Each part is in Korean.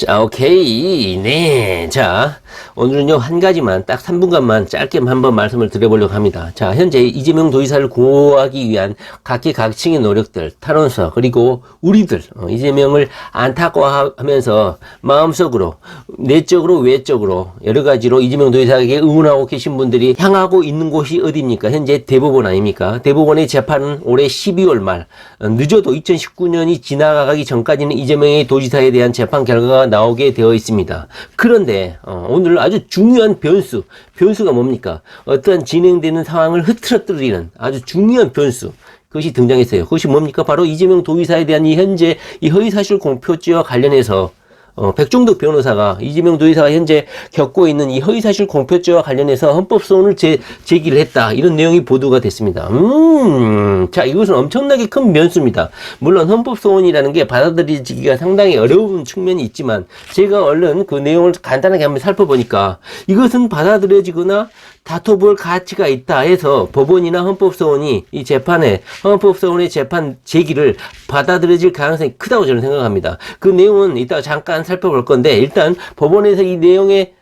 자, 오케이. 네. 자, 오늘은요, 한 가지만, 딱 3분간만 짧게 한번 말씀을 드려보려고 합니다. 자, 현재 이재명 도지사를 구하기 위한 각계각층의 노력들, 탄원서, 그리고 우리들, 이재명을 안타까워하면서 마음속으로, 내적으로, 외적으로, 여러 가지로 이재명 도지사에게 응원하고 계신 분들이 향하고 있는 곳이 어디입니까? 현재 대법원 아닙니까? 대법원의 재판은 올해 12월 말, 늦어도 2019년이 지나가기 전까지는 이재명의 도지사에 대한 재판 결과가 나오게 되어 있습니다. 그런데 오늘 아주 중요한 변수가 뭡니까? 어떠한 진행되는 상황을 흐트러뜨리는 아주 중요한 변수, 그것이 등장했어요. 그것이 뭡니까? 바로 이재명 도지사에 대한 현재 허위사실 공표죄와 관련해서 백종덕 변호사가 이재명 도지사가 현재 겪고 있는 이 허위사실 공표죄와 관련해서 헌법소원을 제기를 했다. 이런 내용이 보도가 됐습니다. 자, 이것은 엄청나게 큰 변수입니다. 물론 헌법소원이라는 게 받아들이기가 상당히 어려운 측면이 있지만 제가 얼른 그 내용을 간단하게 한번 살펴보니까 이것은 받아들여지거나 다퉈볼 가치가 있다 해서 법원이나 헌법소원이 이 재판에 헌법소원의 재판 제기를 받아들여질 가능성이 크다고 저는 생각합니다. 그 내용은 이따가 잠깐 살펴볼 건데 일단 법원에서 이 내용의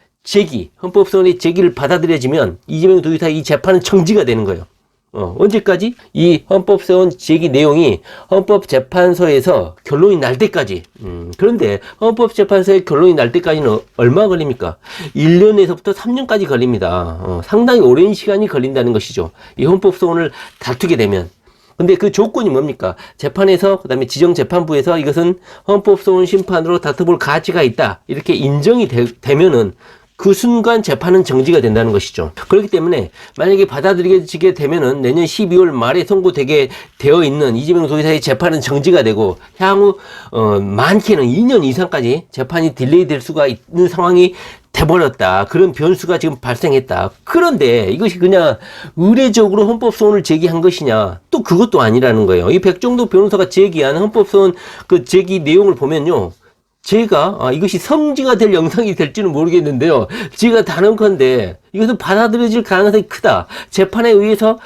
헌법소원의 제기를 받아들여지면 이재명 도지사 이 재판은 정지가 되는 거예요. 언제까지? 이 헌법소원 제기 내용이 헌법재판소에서 결론이 날 때까지. 그런데 헌법재판소의 결론이 날 때까지는 얼마 걸립니까? 1년에서부터 3년까지 걸립니다. 상당히 오랜 시간이 걸린다는 것이죠. 이 헌법소원을 다투게 되면. 근데 그 조건이 뭡니까? 재판에서, 그 다음에 지정재판부에서 이것은 헌법소원 심판으로 다퉈볼 가치가 있다. 이렇게 인정이 되면은 그 순간 재판은 정지가 된다는 것이죠. 그렇기 때문에 만약에 받아들여지게 되면은 내년 12월 말에 선고되게 되어 있는 이재명 도지사의 재판은 정지가 되고 향후 많게는 2년 이상까지 재판이 딜레이 될 수가 있는 상황이 돼버렸다. 그런 변수가 지금 발생했다. 그런데 이것이 그냥 의례적으로 헌법소원을 제기한 것이냐? 또 그것도 아니라는 거예요. 이 백종덕 변호사가 제기한 헌법소원 그 제기 내용을 보면요. 제가 이것이 성지가 될 영상이 될지는 모르겠는데요. 제가 단언컨대 이것은 받아들여질 가능성이 크다. 재판에 의해서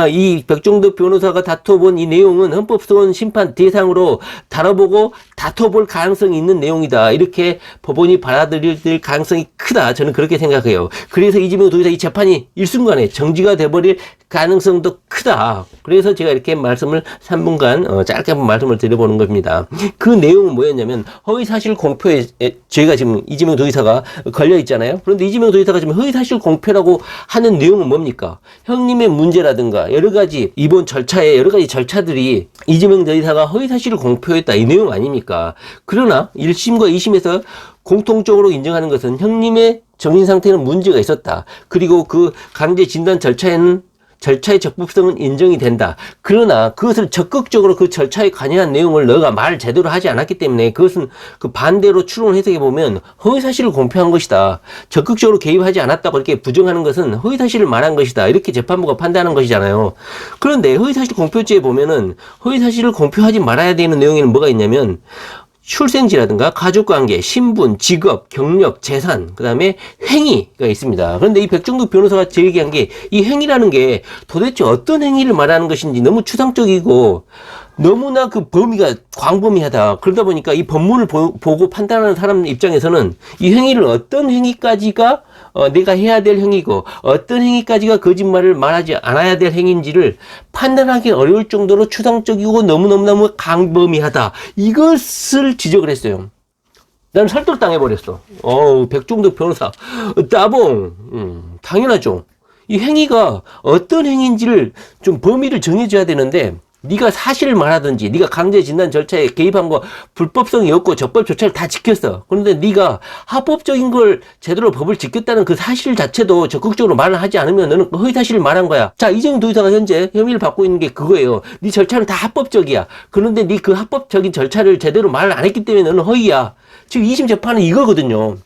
이 백종덕 변호사가 다퉈본 이 내용은 헌법소원 심판 대상으로 다뤄보고 다퉈볼 가능성이 있는 내용이다. 이렇게 법원이 받아들일 가능성이 크다. 저는 그렇게 생각해요. 그래서 이재명 도지사 이 재판이 일순간에 정지가 돼버릴 가능성도 크다. 그래서 제가 이렇게 말씀을 3분간 짧게 한번 말씀을 드려보는 겁니다. 그 내용은 뭐였냐면 허위사실 공표에 저희가 지금 이재명 도지사가 걸려 있잖아요. 그런데 이재명 도지사가 지금 허위사실 공표라고 하는 내용은 뭡니까? 형님의 문제라든가 여러 가지 이번 절차에 여러 가지 절차들이 이재명 도지사가 허위사실을 공표했다. 이 내용 아닙니까? 그러나 1심과 2심에서 공통적으로 인정하는 것은 형님의 정신상태는 문제가 있었다. 그리고 그 강제 진단 절차의 적법성은 인정이 된다. 그러나 그것을 적극적으로 그 절차에 관여한 내용을 너가 말을 제대로 하지 않았기 때문에 그것은 그 반대로 추론을 해석해 보면 허위사실을 공표한 것이다. 적극적으로 개입하지 않았다고 이렇게 부정하는 것은 허위사실을 말한 것이다. 이렇게 재판부가 판단하는 것이잖아요. 그런데 허위사실 공표죄에 보면은 허위사실을 공표하지 말아야 되는 내용에는 뭐가 있냐면 출생지라든가 가족관계, 신분, 직업, 경력, 재산, 그 다음에 행위가 있습니다. 그런데 이 백종덕 변호사가 제기한 게 이 행위라는 게 도대체 어떤 행위를 말하는 것인지 너무 추상적이고 너무나 그 범위가 광범위하다. 그러다 보니까 이 법문을 보고 판단하는 사람 입장에서는 이 행위를 어떤 행위까지가 내가 해야 될 행위고 어떤 행위까지가 거짓말을 말하지 않아야 될 행위인지를 판단하기 어려울 정도로 추상적이고 너무너무 광범위하다. 이것을 지적을 했어요. 나는 설득당해버렸어. 백종덕 변호사. 따봉. 당연하죠. 이 행위가 어떤 행위인지를 좀 범위를 정해줘야 되는데 네가 사실을 말하든지 네가 강제 진단 절차에 개입한 거 불법성이 없고 적법 조차를 다 지켰어. 그런데 네가 합법적인 걸 제대로 법을 지켰다는 그 사실 자체도 적극적으로 말을 하지 않으면 너는 허위 사실을 말한 거야. 자, 이재명 도지사가 현재 혐의를 받고 있는 게 그거예요. 네 절차는 다 합법적이야. 그런데 네 그 합법적인 절차를 제대로 말을 안 했기 때문에 너는 허위야. 지금 2심 재판은 이거거든요.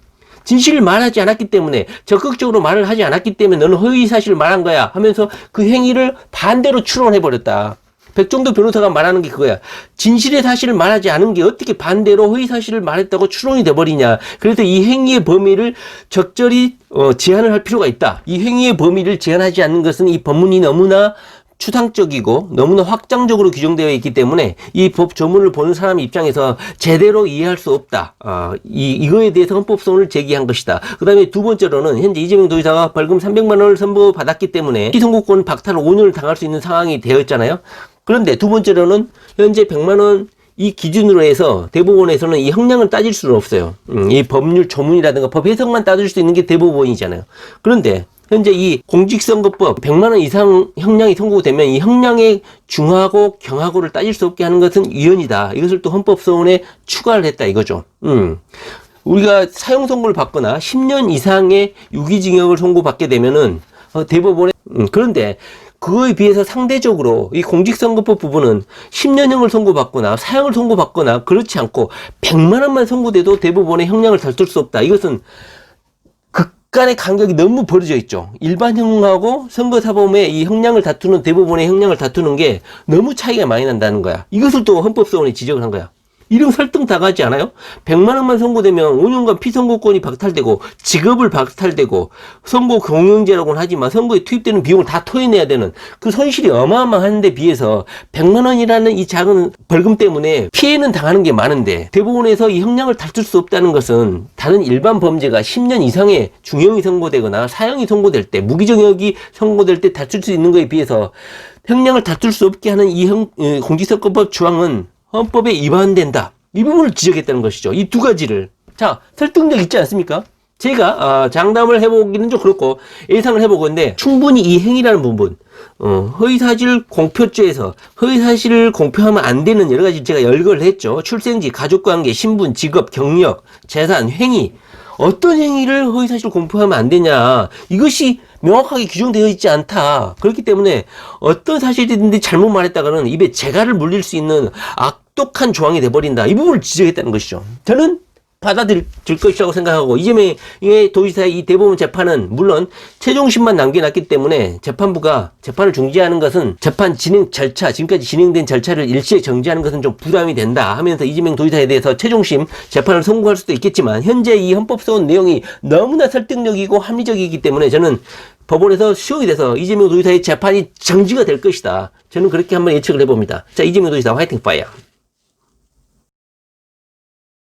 진실을 말하지 않았기 때문에 적극적으로 말을 하지 않았기 때문에 너는 허위 사실을 말한 거야 하면서 그 행위를 반대로 추론해버렸다. 백종덕 변호사가 말하는 게 그거야. 진실의 사실을 말하지 않은 게 어떻게 반대로 허위 사실을 말했다고 추론이 돼버리냐. 그래서 이 행위의 범위를 적절히 제한을 할 필요가 있다. 이 행위의 범위를 제한하지 않는 것은 이 법문이 너무나 추상적이고 너무나 확장적으로 규정되어 있기 때문에 이 법 조문을 보는 사람 입장에서 제대로 이해할 수 없다. 이거에 대해서 헌법소원을 제기한 것이다. 그 다음에 두 번째로는 현재 이재명 도지사가 벌금 300만 원을 선고받았기 때문에 피선고권 박탈 5년을 당할 수 있는 상황이 되었잖아요. 그런데 두 번째로는 현재 100만 원 이 기준으로 해서 대법원에서는 이 형량을 따질 수는 없어요. 이 법률 조문이라든가 법 해석만 따질 수 있는 게 대법원이잖아요. 그런데 현재 이 공직선거법 100만 원 이상 형량이 선고되면 이 형량의 중하고 경하고를 따질 수 없게 하는 것은 위헌이다. 이것을 또 헌법소원에 추가를 했다 이거죠. 우리가 사형 선고를 받거나 10년 이상의 유기징역을 선고받게 되면은 대법원에 그런데 그거에 비해서 상대적으로 이 공직선거법 부분은 10년형을 선고받거나 사형을 선고받거나 그렇지 않고 100만 원만 선고돼도 대법원의 형량을 다툴 수 없다. 이것은 극간의 간격이 너무 벌어져 있죠. 일반형하고 선거사범의 이 형량을 다투는 대법원의 형량을 다투는 게 너무 차이가 많이 난다는 거야. 이것을 또 헌법소원이 지적을 한 거야. 이런 설득 당하지 않아요? 100만 원만 선고되면 5년간 피선거권이 박탈되고 직업을 박탈되고 선거 경영제라고는 하지만 선거에 투입되는 비용을 다 토해내야 되는 그 손실이 어마어마한 데 비해서 100만 원이라는 이 작은 벌금 때문에 피해는 당하는 게 많은데 대법원에서 이 형량을 다툴 수 없다는 것은 다른 일반 범죄가 10년 이상의 중형이 선고되거나 사형이 선고될 때 무기징역이 선고될 때 다툴 수 있는 거에 비해서 형량을 다툴 수 없게 하는 이 공직선거법 조항은 헌법에 위반된다. 이 부분을 지적했다는 것이죠. 이 두 가지를. 자, 설득력 있지 않습니까? 제가 장담을 해보기는 좀 그렇고 예상을 해보건데 충분히 이 행위라는 부분 허위사실 공표죄에서 허위사실을 공표하면 안 되는 여러 가지 제가 열거를 했죠. 출생지, 가족관계, 신분, 직업, 경력, 재산, 행위 어떤 행위를 허위사실을 공표하면 안 되냐 이것이 명확하게 규정되어 있지 않다. 그렇기 때문에 어떤 사실이든지 잘못 말했다가는 입에 재갈을 물릴 수 있는 악독한 조항이 돼버린다. 이 부분을 지적했다는 것이죠. 저는 받아들일 것이라고 생각하고 이재명의 도지사의 이 대법원 재판은 물론 최종심만 남겨놨기 때문에 재판부가 재판을 중지하는 것은 재판 진행 절차 지금까지 진행된 절차를 일시에 정지하는 것은 좀 부담이 된다 하면서 이재명 도지사에 대해서 최종심 재판을 선고할 수도 있겠지만 현재 이 헌법소원 내용이 너무나 설득력이고 합리적이기 때문에 저는 법원에서 수용이 돼서 이재명 도지사의 재판이 정지가 될 것이다. 저는 그렇게 한번 예측을 해봅니다. 자, 이재명 도지사 화이팅 파이어.